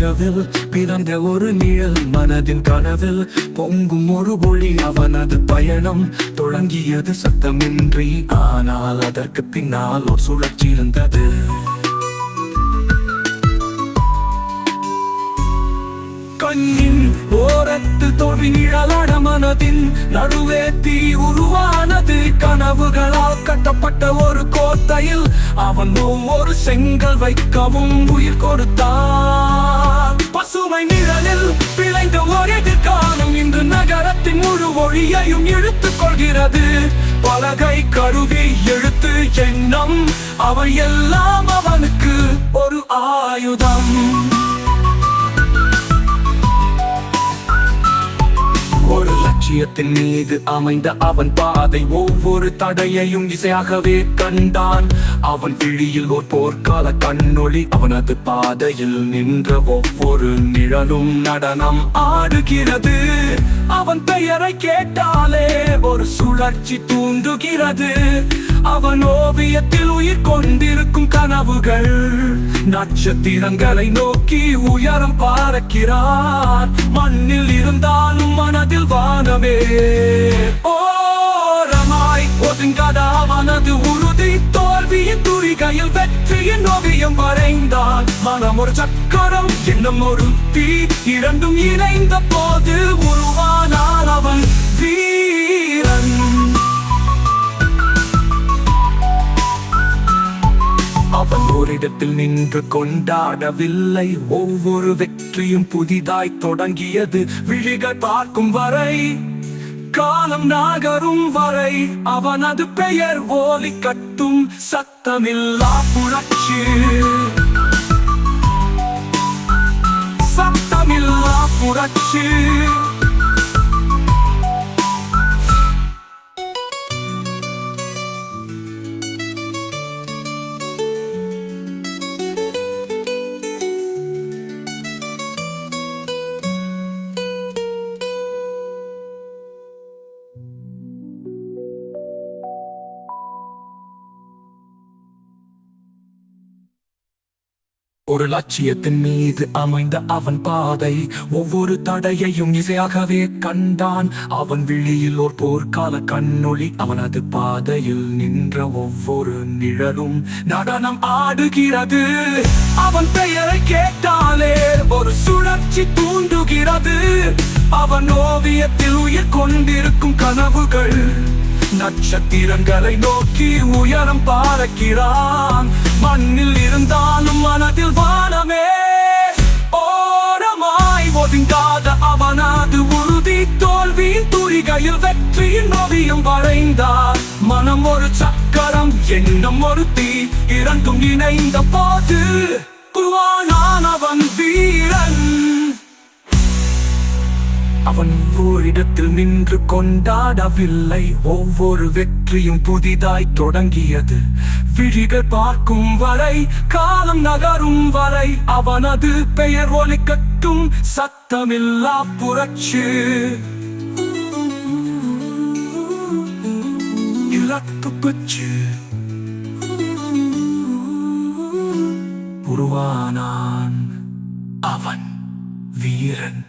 இரவில் பிறந்த ஒரு நிழல் மனதின் கனவில் பொங்கும் ஒரு ஒளி. அவனது பயணம் தொடங்கியது சத்தமின்றி, ஆனால் அதற்கு பின்னால் ஒரு சுழற்சி இருந்தது. கண்ணின் ஓரத்து தோல்வி நிழலாட மனதின் நடுவே தீ உருவானது. கனவுகளால் கட்டப்பட்ட ஒரு கோட்டையில் அவன் ஒரு செங்கல் வைக்கவும் உயிர் கொடுத்தான். பசுமை நிழலில் பிழைந்த ஒரு எதிர்காலம் இன்று நகரத்தின் முழு ஒளியையும் இழுத்துக் கொள்கிறது. பலகை, கருவி, எழுத்து, எண்ணம் அவை எல்லாம் அவனுக்கு ஒரு ஆயுதம். ஒரு லட்சியத்தின் மீது அமைந்த அவன் பாதை ஒவ்வொரு தடையையும் இசையாகவே கண்டான். அவன் விழியில் ஒரு போர்க்கால கண்ணொளி. அவனது பாதையில் நின்ற ஒவ்வொரு நிழலும் நடனம் ஆடுகிறது. அவன் பெயரை கேட்டாலே ஒரு சுழற்சி தூண்டுகிறது. அவன் ஓவியத்தில் உயிர் கொண்டிருக்கும் கனவுகள் நட்சத்திரங்களை நோக்கி உயரம் பார்க்கிறான். மண்ணில் இருந்தாலும் மனதில் வானமே. ஓரமாய் ஒதுங்காத அவனது உறுதி, தோல்வியின் துரிகையில் வெற்றியின் ஓவியம் வரைந்தான். மனம் ஒரு சக்கரம், எண்ணம் ஒரு தீ, இரண்டும் இணைந்த போது உருவானான் அவன் வீரன். அவன் ஓரிடத்தில் நின்று கொண்டாடவில்லை. ஒவ்வொரு வெற்றியும் புதிதாய் தொடங்கியது. விழிகள் பார்க்கும் வரை, காலம் நகரும் வரை அவனது பெயர் ஒலி கட்டும். சத்தமில்லா புரட்சி, சத்தமில்லா புரட்சி. ஒரு லட்சியத்தின் மீது அமைந்த அவன் பாதை ஒவ்வொரு தடையையும் இசையாகவே கண்டான். அவன் விழியில் ஒரு போர்க்கால கண்ணொளி. அவனது பாதையில் நின்ற ஒவ்வொரு நிழலும் நடனம் ஆடுகிறது. அவன் பெயரை கேட்டாலே ஒரு சுழற்சி தூண்டுகிறது. அவன் ஓவியத்தில் உயிர் கொண்டிருக்கும் கனவுகள் நட்சத்திரங்களை நோக்கி உயரம் பார்க்கிறான். மண்ணில் இருந்தாலும் மனதில் வானமே. ஓரமாய் ஒதுங்காத அவனது உறுதி, தோல்வியின் துரிகையில் வெற்றியின் ஓவியம் வரைந்தார். மனம் ஒரு சக்கரம், எண்ணம் ஒரு தீ, இரண்டும் இணைந்த போது உருவானான் அவன் வீரன். அவன் ஓரிடத்தில் நின்று கொண்டாடவில்லை. ஒவ்வொரு வெற்றியும் புதிதாய் தொடங்கியது. விழிகள் பார்க்கும் வரை, காலம் நகரும் வரை அவனது பெயர் ஒலி கட்டும். சத்தமில்லா புரட்சி, இலக்கு பெற்று உருவானான் அவன் வீரன்.